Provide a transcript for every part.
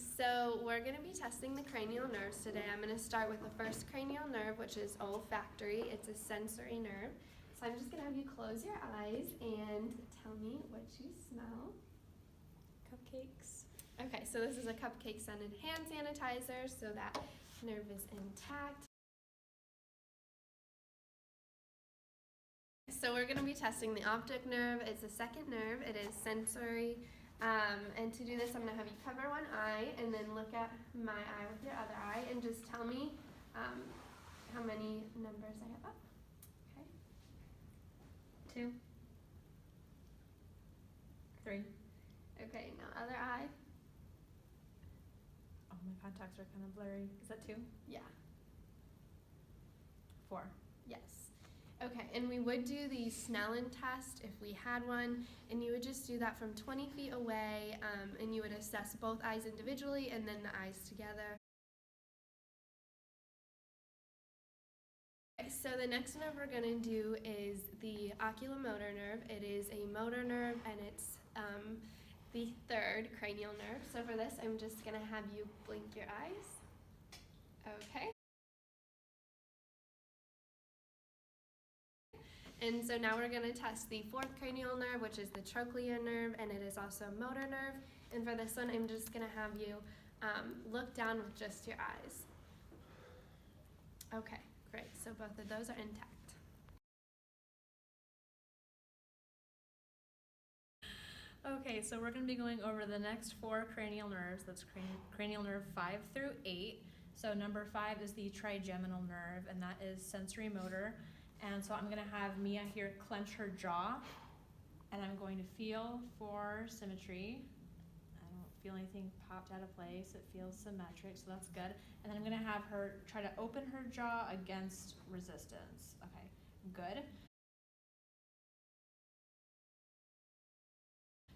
So we're going to be testing the cranial nerves today. I'm going to start with the first cranial nerve, which is olfactory. It's a sensory nerve. So I'm just going to have you close your eyes and tell me what you smell. Cupcakes. Okay, so this is a cupcake scented hand sanitizer, so that nerve is intact. So we're going to be testing the optic nerve. It's a second nerve. It is sensory. And to do this, I'm going to have you cover one eye and then look at my eye with your other eye and just tell me how many numbers I have up. Okay. 2. 3. Okay, now other eye. Oh, my contacts are kind of blurry. Is that 2? Yeah. 4. Yes. Okay, and we would do the Snellen test if we had one, and you would just do that from 20 feet away, and you would assess both eyes individually and then the eyes together. Okay, so the next nerve we're going to do is the oculomotor nerve. It is a motor nerve, and it's the third cranial nerve. So for this, I'm just going to have you blink your eyes. Okay. And so now we're going to test the fourth cranial nerve, which is the trochlear nerve, and it is also a motor nerve. And for this one, I'm just going to have you look down with just your eyes. Okay, great. So both of those are intact. Okay, so we're going to be going over the next 4 cranial nerves. That's cranial nerve 5 through 8. So number 5 is the trigeminal nerve, and that is sensory motor. And so I'm going to have Mia here clench her jaw, and I'm going to feel for symmetry. I don't feel anything popped out of place. It feels symmetric, so that's good. And then I'm going to have her try to open her jaw against resistance. Okay, good.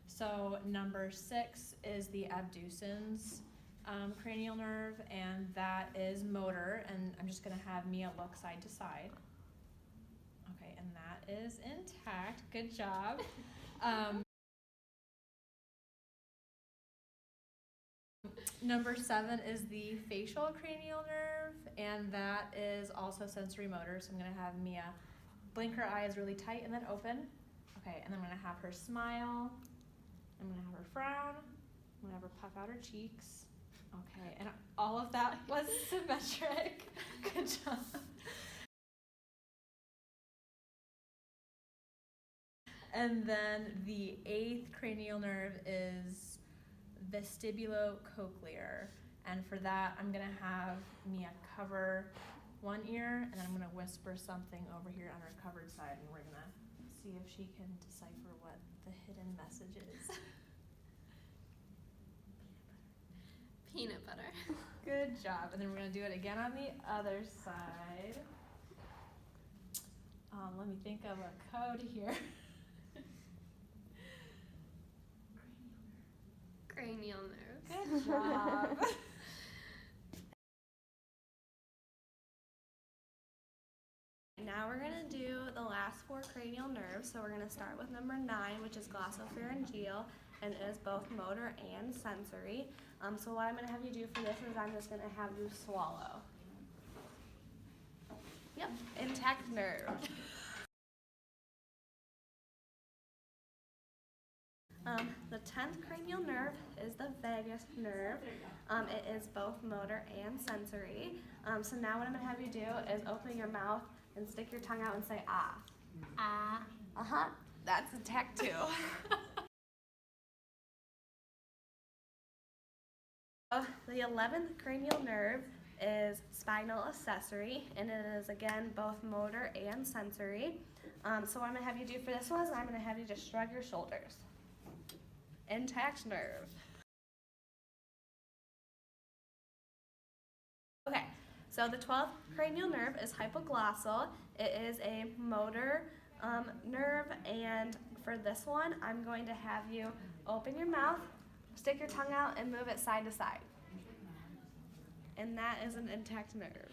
So number 6 is the abducens cranial nerve, and that is motor. And I'm just going to have Mia look side to side. Okay, and that is intact. Good job. Number 7 is the facial cranial nerve, and that is also sensory motor. So I'm going to have Mia blink her eyes really tight and then open. Okay, and then I'm going to have her smile. I'm going to have her frown. I'm going to have her puff out her cheeks. Okay, and all of that was symmetric. Good job. And then the 8th cranial nerve is vestibulocochlear. And for that, I'm going to have Mia cover one ear, and then I'm going to whisper something over here on her covered side, and we're going to see if she can decipher what the hidden message is. Peanut butter. Good job. And then we're going to do it again on the other side. Let me think of a code here. Cranial nerve. Good job. Now we're going to do the last 4 cranial nerves. So we're going to start with number 9, which is glossopharyngeal, and it is both motor and sensory. So what I'm going to have you do for this is I'm just going to have you swallow. Yep, intact nerve. The 10th cranial nerve is the vagus nerve. It is both motor and sensory. So now what I'm going to have you do is open your mouth and stick your tongue out and say ah. Ah. Uh-huh. That's intact too. The 11th cranial nerve is spinal accessory, and it is again both motor and sensory. So what I'm going to have you do for this one is I'm going to have you just shrug your shoulders. Intact nerve. Okay, so the 12th cranial nerve is hypoglossal. It is a motor nerve, and for this one, I'm going to have you open your mouth, stick your tongue out, and move it side to side. And that is an intact nerve.